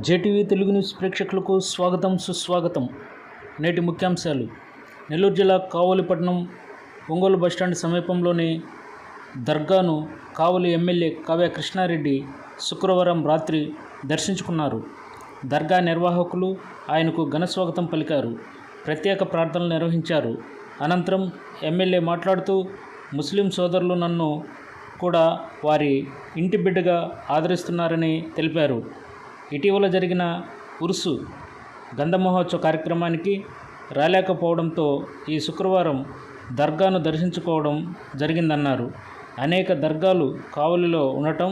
JTV Telugu news ప్రేక్షకులకు స్వాగతం సుస్వాగతం. నేటి ముఖ్యాంశాలు. నెల్లూరు జిల్లా కావలిపట్నం ఒంగోలు బస్టాండ్ సమీపంలోని దర్గాను కావలి ఎమ్మెల్యే కావ్య కృష్ణారెడ్డి శుక్రవారం రాత్రి దర్శించుకున్నారు. దర్గా నిర్వాహకులు ఆయనకు ఘన స్వాగతం పలికారు. ప్రత్యేక ప్రార్థనలు నిర్వహించారు. అనంతరం ఎమ్మెల్యే మాట్లాడుతూ ముస్లిం సోదరులు నన్ను కూడా వారి ఇంటి బిడ్డగా ఆదరిస్తున్నారని తెలిపారు. ఇటీవల జరిగిన ఉరుసు గంధ మహోత్సవ కార్యక్రమానికి రాలేకపోవడంతో ఈ శుక్రవారం దర్గాను దర్శించుకోవడం జరిగిందన్నారు. అనేక దర్గాలు కావలిలో ఉండటం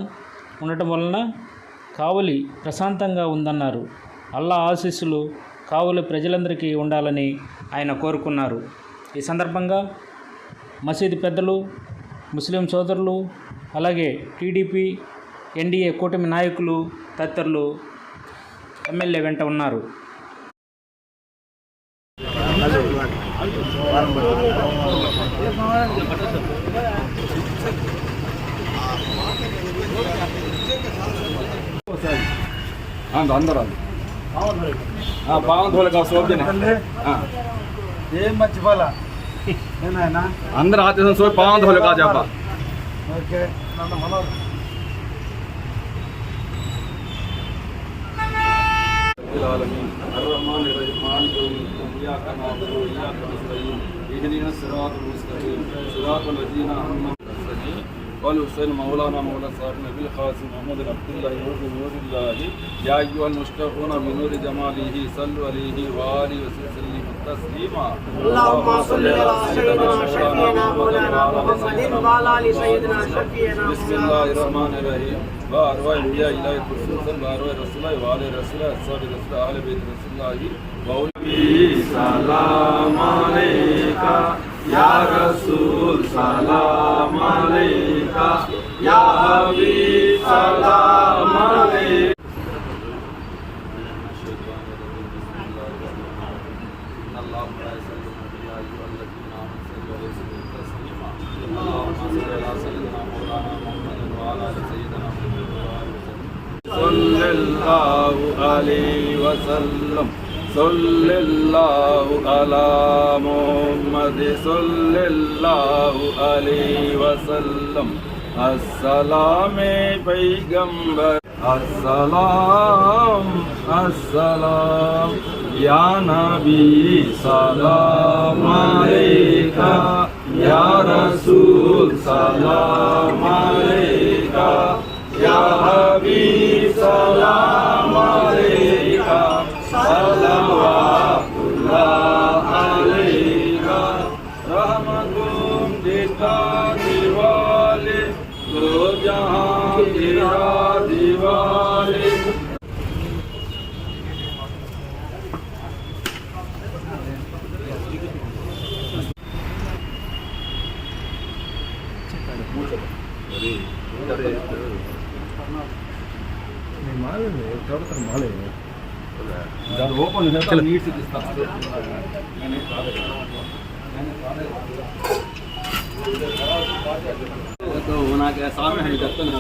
వలన కావలి ప్రశాంతంగా ఉందన్నారు. అల్లా ఆశీస్సులు కావలి ప్రజలందరికీ ఉండాలని ఆయన కోరుకున్నారు. ఈ సందర్భంగా మసీదు పెద్దలు, ముస్లిం సోదరులు, అలాగే టీడీపీ, ఎన్డీఏ కూటమి నాయకులు తదితరులు ఎమ్మెల్యే వెంట ఉన్నారు. అందరూ పావం తోలక ఏం మర్చిపోలా అందరూ ఆదేశం సో పావం తోలక చెప్ప ఓకే الرحمن الرحيم مالك يوم الدين إياك نعبد وإياك نستعين اهدنا الصراط المستقيم صراط الذين أنعمت عليهم غير حسين مولانا مولا صاحب نبي القاسم محمد عبد الله نور الله يا أيها المشتاقون بنور جماله صلوا عليه وآله وسلم تسليما اللهم صل على سيدنا شفيعنا مولانا محمد وعلى آل سيدنا شفيعنا. بسم الله الرحمن الرحيم وأرواح الأنبياء إلى خصوصا وأرواح رسول الله وآل رسول الله أصحاب رسول الله أهل بيت رسول الله وأولي سلام عليك يا رسول سلام عليك يا حبيب سلام عليك. صلى الله عليه وسلم صلى الله على محمد صلى الله عليه وسلم السلام پیغمبر السلام السلام یا نبی سلام علیک یا رسول سلام علیک یا حبیب سلام علیک صلوات اللہ علیک رحمتم دیتا دیوالے دو جہاں تیرا دیوالے. దాని ఓపెన్ నీట్స్ ఇస్తాను. నాకు సామె చెప్తాను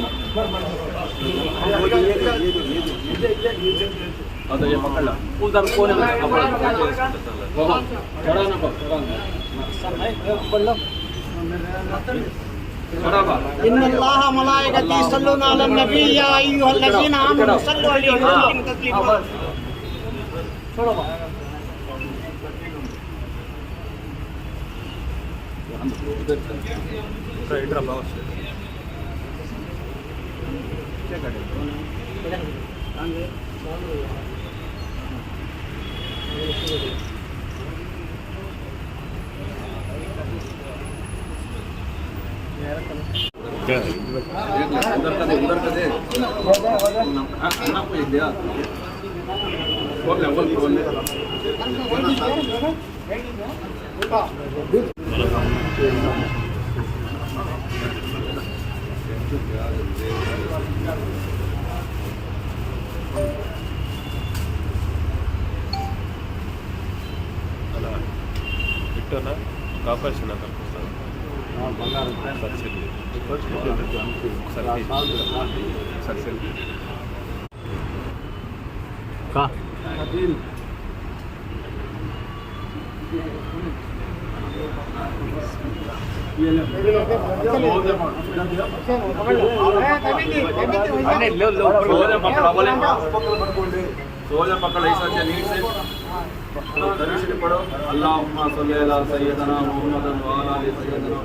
అదే పక్కల ఉదర్ కోనే إن الله ملائكته يصلون على النبي يا أيها الذين آمنوا صلوا عليه وسلموا تسليما. కాపాల్సిన బంగారం సబ్సిడీ ఒకసారి पकड़ ऐसा नीट से दर्शन पढ़ो अल्लाहुम्मा सल्ली अला सय्यदना मुहम्मद व अला आलि सय्यदना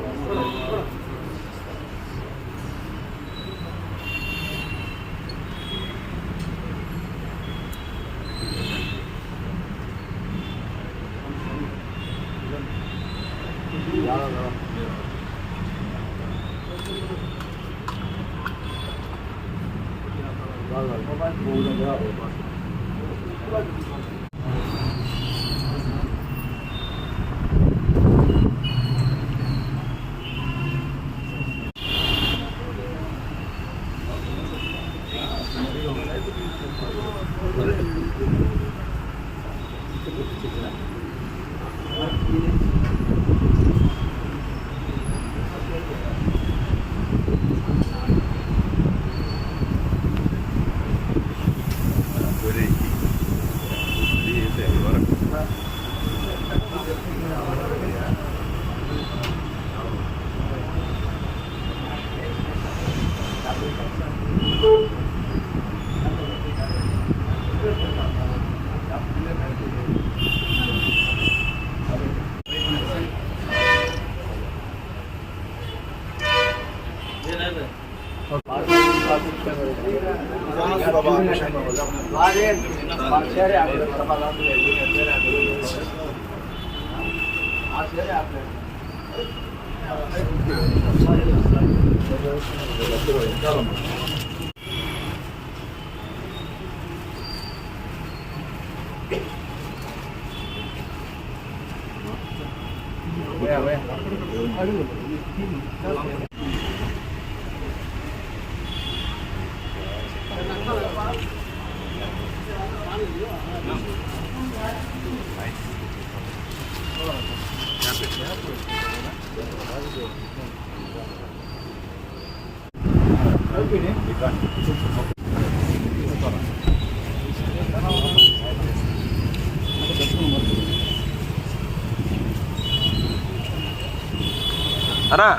అన్నా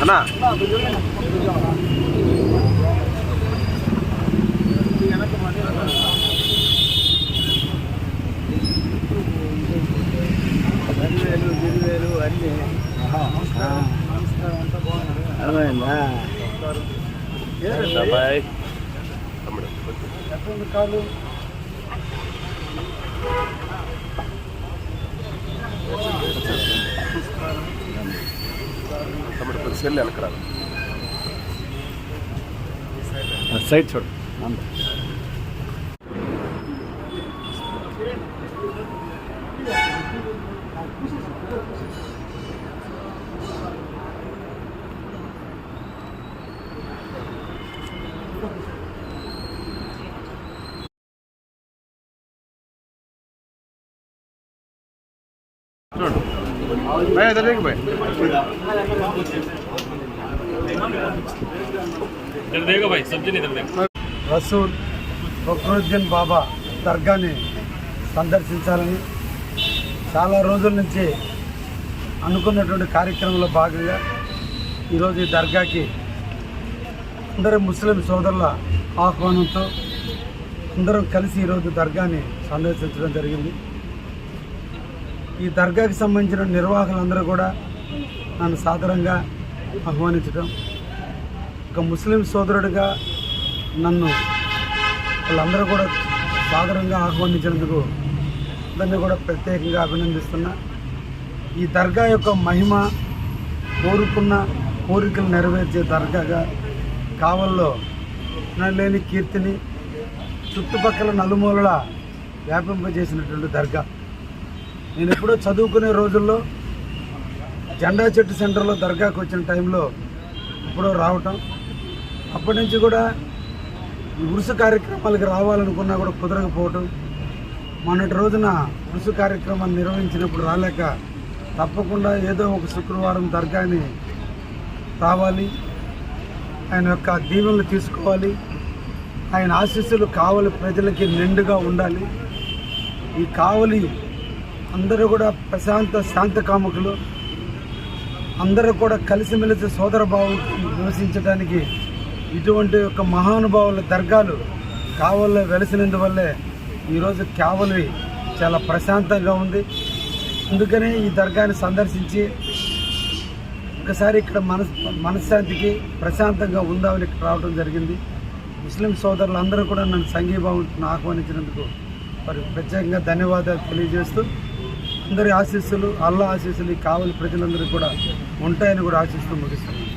అన్నా బాయ్ తమ్ముడు తమ్ముడు కొంచెం సెల్ వెనకరా సైడ్ చూడు भाई इधर देख भाई इधर देखो भाई सब्जी नहीं इधर देखो రసూల్ ఫక్రుద్దీన్ బాబా దర్గాని సందర్శించాలని చాలా రోజుల నుంచి అనుకున్నటువంటి కార్యక్రమంలో భాగంగా ఈరోజు ఈ దర్గాకి అందరూ ముస్లిం సోదరుల ఆహ్వానంతో అందరం కలిసి ఈరోజు దర్గాని సందర్శించడం జరిగింది. ఈ దర్గాకి సంబంధించిన నిర్వాహకులందరూ కూడా నన్ను సాదరంగా ఆహ్వానించడం, ఒక ముస్లిం సోదరుడిగా నన్ను వాళ్ళందరూ కూడా సాదరంగా ఆహ్వానించినందుకు అందరినీ కూడా ప్రత్యేకంగా అభినందిస్తున్నా. ఈ దర్గా యొక్క మహిమ కోరుకున్న కోరికలు నెరవేర్చే దర్గాగా కావల్లో లేని కీర్తిని చుట్టుపక్కల నలుమూలల వ్యాపింపజేసినటువంటి దర్గా. నేను ఎప్పుడో చదువుకునే రోజుల్లో జెండా చెట్టు సెంటర్లో దర్గాకు వచ్చిన టైంలో ఎప్పుడో రావటం, అప్పటి నుంచి కూడా ఈ ఉరుసు కార్యక్రమాలకు రావాలనుకున్నా కూడా కుదరకపోవటం, మొన్నటి రోజున ఉరుసు కార్యక్రమాన్ని నిర్వహించినప్పుడు రాలేక తప్పకుండా ఏదో ఒక శుక్రవారం దర్గాని రావాలి, ఆయన యొక్క దీవెనలు తీసుకోవాలి, ఆయన ఆశీస్సులు కావలి ప్రజలకి నిండుగా ఉండాలి. ఈ కావలి అందరూ కూడా ప్రశాంత శాంతకాముకులు, అందరూ కూడా కలిసిమెలిసి సోదరభావం నివసించడానికి ఇటువంటి ఒక మహానుభావుల దర్గాలు కావలిలో వెలిసినందువల్లే ఈరోజు కావలి చాలా ప్రశాంతంగా ఉంది. అందుకనే ఈ దర్గాని సందర్శించి ఒకసారి ఇక్కడ మనశ్శాంతికి ప్రశాంతంగా ఉందామని ఇక్కడ రావడం జరిగింది. ముస్లిం సోదరులు అందరూ కూడా నన్ను సంఘీభావం ఆహ్వానించినందుకు మరి ప్రత్యేకంగా ధన్యవాదాలు తెలియజేస్తూ అందరి ఆశీస్సులు, అల్లా ఆశీస్సులు ఈ కావలి ప్రజలందరూ కూడా ఉంటాయని కూడా ఆశిస్తూ ముగిస్తున్నాను.